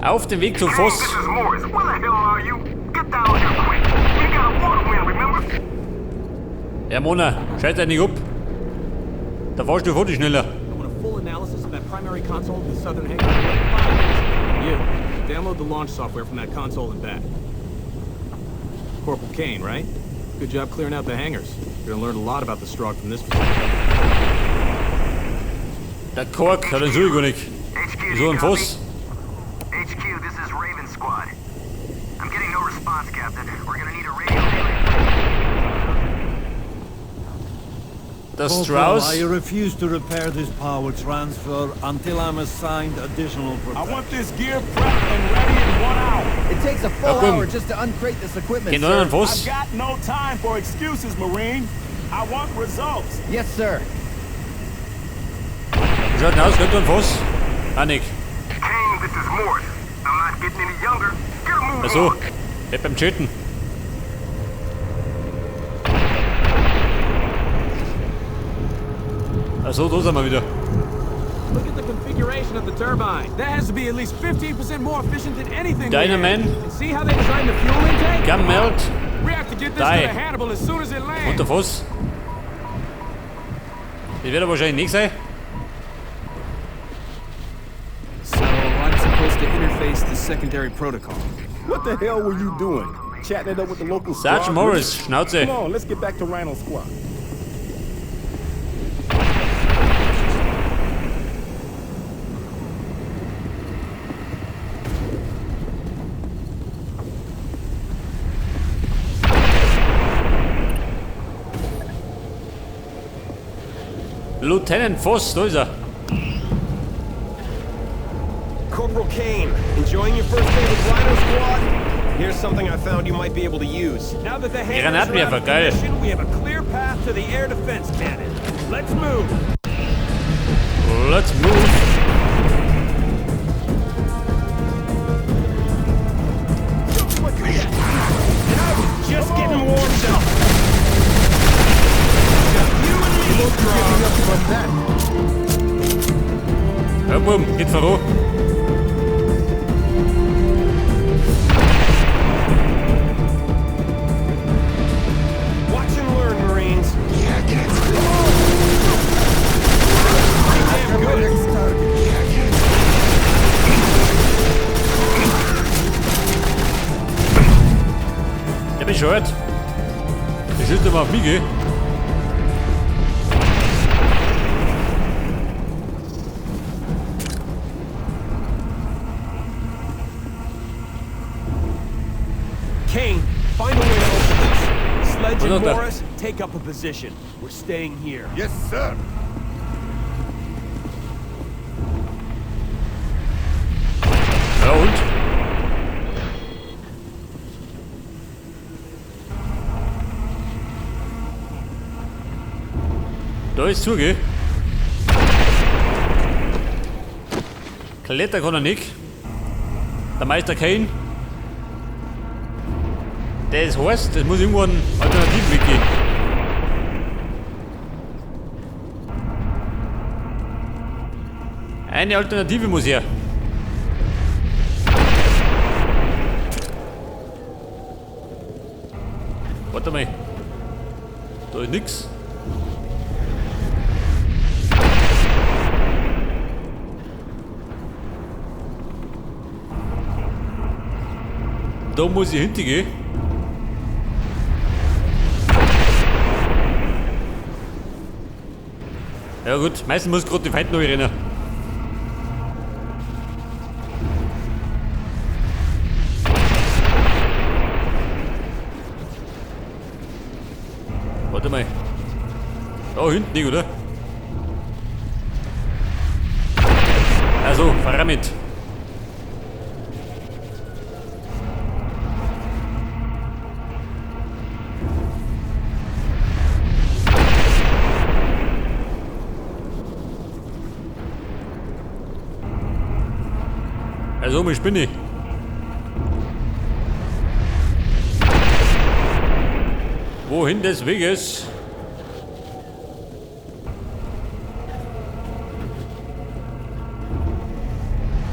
Auf dem Weg zum Voss. This is Morris. Where the hell are you? Get down here quick. We got a water wheel, remember? Ja, Mona, scheiß dich nicht ab. Da warst du vor dich schneller. I want a full analysis of that primary console in the southern hangar in like 5 minutes. You, download the launch software from that console and back. Corporal Kane, right? Good job clearing out the hangars. You're gonna learn a lot about the Strogg from this facility. Der Kork hat den Schuldig nicht. HQ, So ein Voss. HQ, this is Raven Squad. I'm getting no response, Captain. We're gonna need a radio relay. Der Corporal, Strauss. I refuse to repair this power transfer until I'm assigned additional I protection. want this gear prepped and ready in 1 hour. It takes a full boom. hour just to uncrate this equipment, Gehen wir an den sir. Voss. I've got no time for excuses, Marine. I want results. Yes, sir. Wie schaut denn aus? Kommt ein Voss? Ah, nicht. Kane, this is Morris. I'm not getting any younger. Get a move Achso, on. bleib beim Chatten. Achso, da sind wir wieder. Look at the configuration of the turbine. That has to be at least 15% more efficient than anything. Dynaman. And see how they designed the fuel intake? Gammelt. We have to get this Die. to the Hannibal as soon as it lands. Und der Voss. Die wird er wahrscheinlich nicht sein. So I'm supposed to interface the secondary protocol. What the hell were you doing? Chatting it up with the local Sergeant squad? Morris, Schnauze. Come on, let's get back to Rhino Squad. Lieutenant Voss, da ist er. Corporal Kane, enjoying your first day with Rhino Squad? Here's something I found you might be able to use. Now that the Granatwerfer, hangars are out of geil. commission, we have a clear path to the air defense cannon. Let's move. Let's move. Just getting warmed up. Ja, boom, geht voran. Watch and learn, Marines. Der bescheuert. Der schießt immer auf mich, gell? Kane, find a way to open this. Sledge and Warte. Morris, take up a position. We're staying here. Yes, sir. Ja und? Da ist zu, gell? Kletter kann er nicht. Der Meister Kane. Das heißt, es muss irgendwo einen alternativen Weg gehen. Eine Alternative muss her. Warte mal. Da ist nix. Da muss ich hintergehen. Ja gut, meistens muss gerade die Feinde noch rennen. Warte mal. Da hinten nicht, oder? Also, fahr mit. Also, ich bin ich. Wohin des Weges?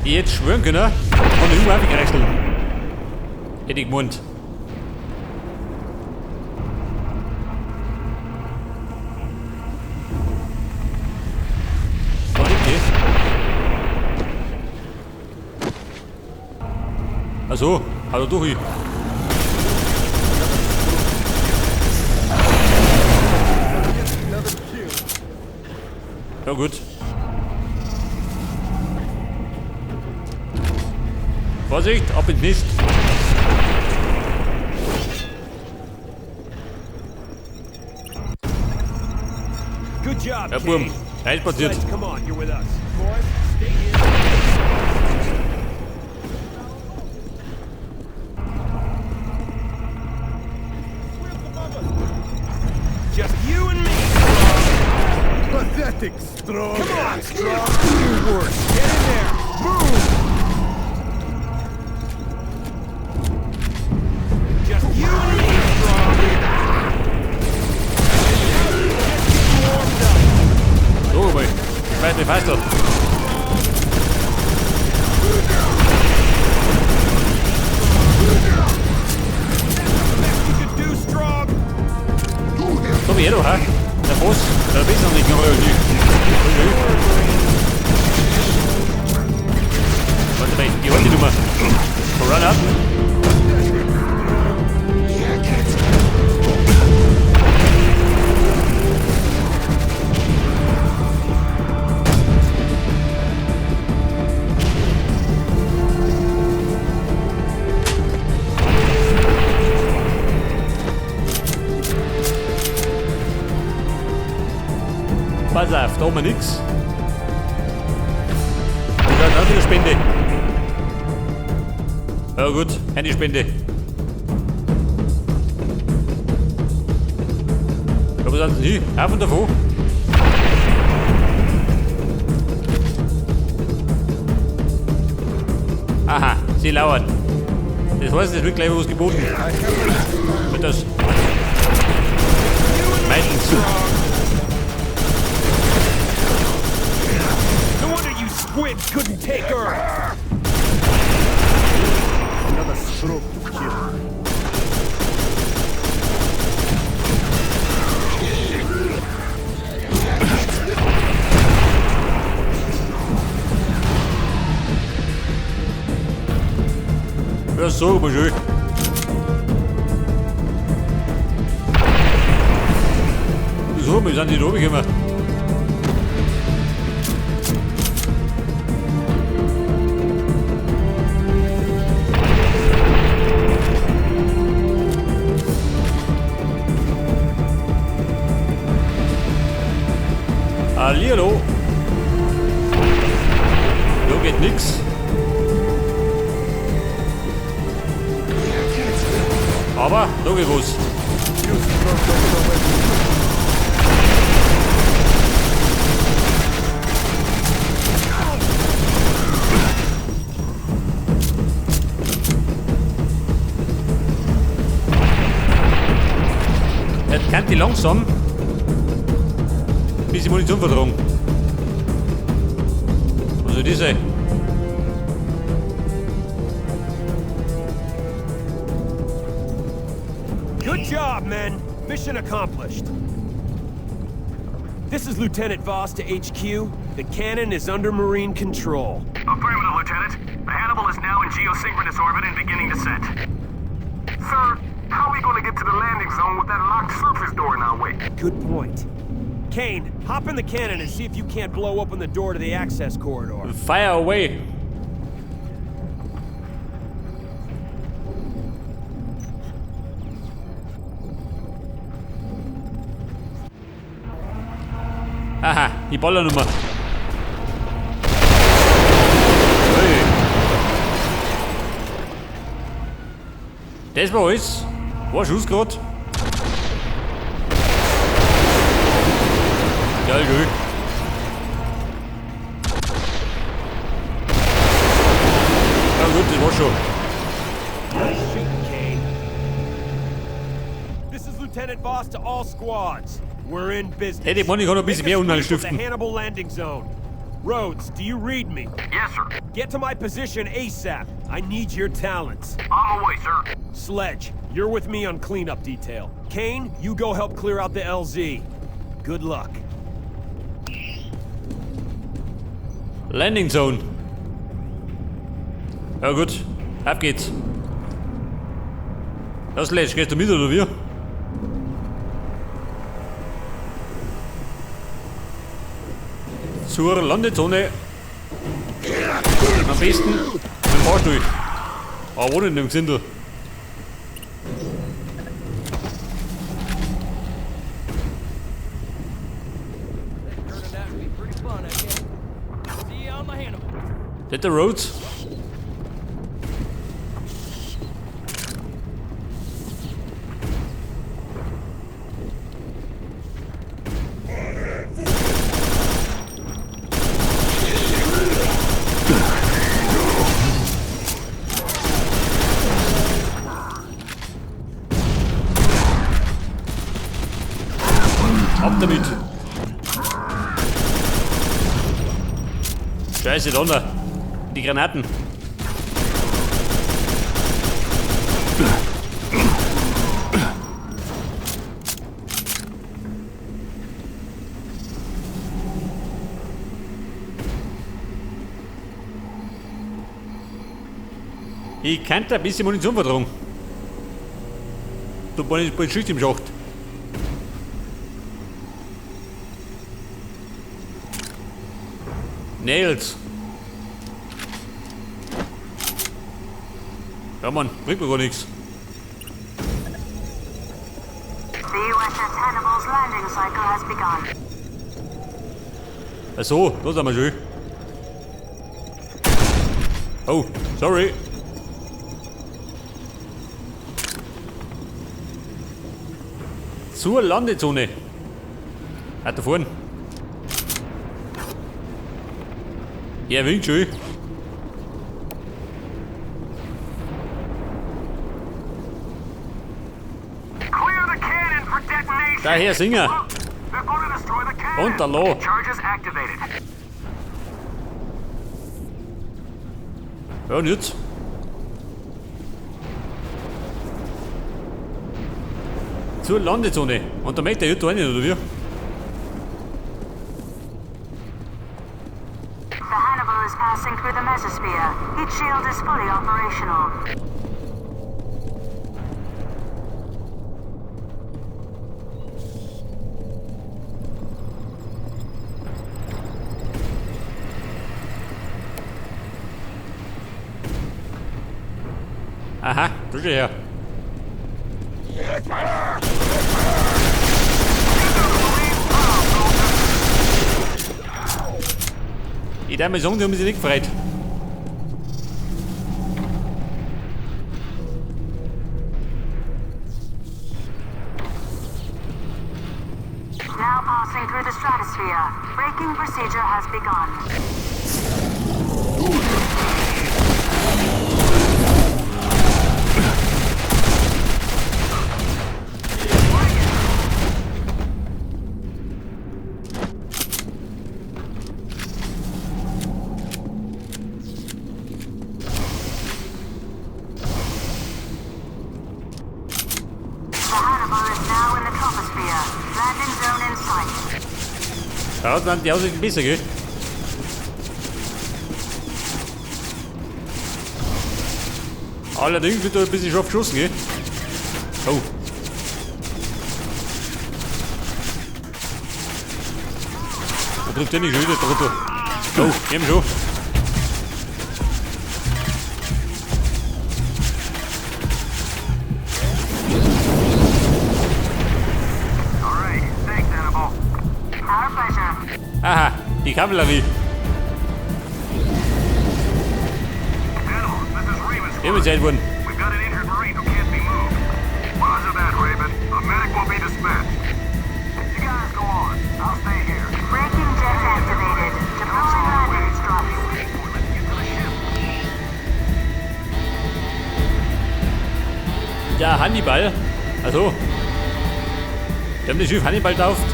Ich hätte schwören können, kann ich überhaupt gerechnet. Hätte ich gemeint. Da liegt die. Achso, hallo durch. Ja gut. Vorsicht, ab ins Nest. Good job, Ja, Burm. Kane. Nice passiert. Sledge, come on, you're with us. Boys, stay here. Just you and me. Pathetic, Strong. Come on, Strong. Do your work. Get in there. Move. Just you and me, Strong. Get warmed up. So, boy. Weiter, faster. You can do, Strong. Komm her, du, ha? Der Boss, der weiß noch nicht, aber irgendwie. Warte mal, die die Nummer. Run up. Pass auf, da haben wir nix. Und dann auch wieder Spende. Ja gut, eine Spende. Ja, wo sind sie hin? Auf und davon. Aha, sie lauern. Das heißt, es wird gleich was geboten. Wird das? Meistens so. No wonder you squids couldn't take Earth. Another stroke to kill. Ja, so, aber schön. So, wir sind nicht runtergekommen. Hallihallo. Da geht nix. Aber da geht was. Jetzt kann die langsam, bis die Munition vertragen. Was soll das sein? Good job, men. Mission accomplished. This is Lieutenant Voss to HQ. The cannon is under Marine control. Affirmative, Lieutenant. The Hannibal is now in geosynchronous orbit and beginning descent. Sir, how are we going to get to the landing zone with that locked surface door in our way? Good point. Kane, hop in the cannon and see if you can't blow open the door to the access corridor. Fire away. Aha, die Ballernummer. Hey. Das war alles. War Schuss grad. Geil, gut. Ja gut, das war schon. Kane. This is Lieutenant Voss to all squads. We're in business. Hey, die Mann, ich kann noch ein bisschen mehr Unheil Make us stiften. the Hannibal landing zone. Rhodes, do you read me? Yes, sir. Get to my position ASAP. I need your talents. On my way, sir. Sledge, you're with me on cleanup detail. Kane, you go help clear out the LZ. Good luck. Landing Zone. Ja gut, ab geht's. Das Sledge, gehst du mit oder wir? Zur Landezone. Am besten mit dem Fahrstuhl. Aber wo denn im Gesindel? That the roads? Ab damit! Scheiße, da unten! Die Granaten! Ich kann da ein bisschen Munition vertragen. Da bin ich bald Schicht im Schacht. Nails. Ja Mann, bringt mir gar nichts. The USS Hannibal's landing cycle has begun. Ach so, da sind wir schon. Oh, sorry. Zur Landezone. Hat da vorne. Ja, winkt schon. Clear the cannon for detonation. Daher Singer. They're gonna destroy the cannon. Und der Loh. Charges activated. Ja, und jetzt? Zur Landezone. Und da möchte der Jutta rein, oder wie? The Hannibal is passing through the mesosphere. Heat shield is fully operational. Aha, du geh her. Ich darf mal sagen, die haben sich nicht gefreut. Now passing through the stratosphere. Braking procedure has begun. The Hannibal is now in the troposphere. Landing zone in sight. Ja, dann die Aussicht besser, gell? Allerdings wird da ein bisschen scharf geschossen, gell? Oh. Da trifft der nicht schon wieder drunter. Oh, eben schon. All right. Thanks, Hannibal. Our pleasure. Aha, die Kavallerie. Hannibal, this is Remus. Immer Zeit worden. We've got an injured Marine who can't be moved. Roger that, Raven. A medic will be dispatched. You guys go on. I'll stay here. Braking jets activated. Deploying landing struts. Let's get to the ship. Ja, Hannibal. Also. Wir haben das Schiff Hannibal getauft.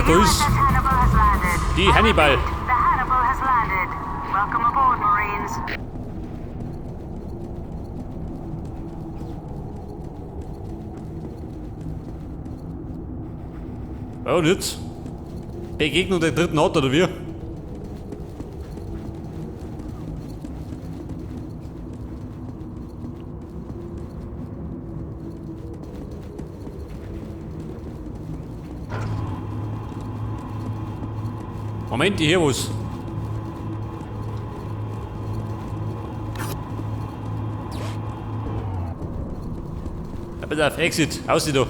da ist Hannibal has landed. die Hannibal. The Hannibal has landed. Welcome aboard, Marines. Ja, und jetzt? Begegnung der dritten Art, oder wie? Moment, ich höre was. Ja, bitte auf Exit, aus da.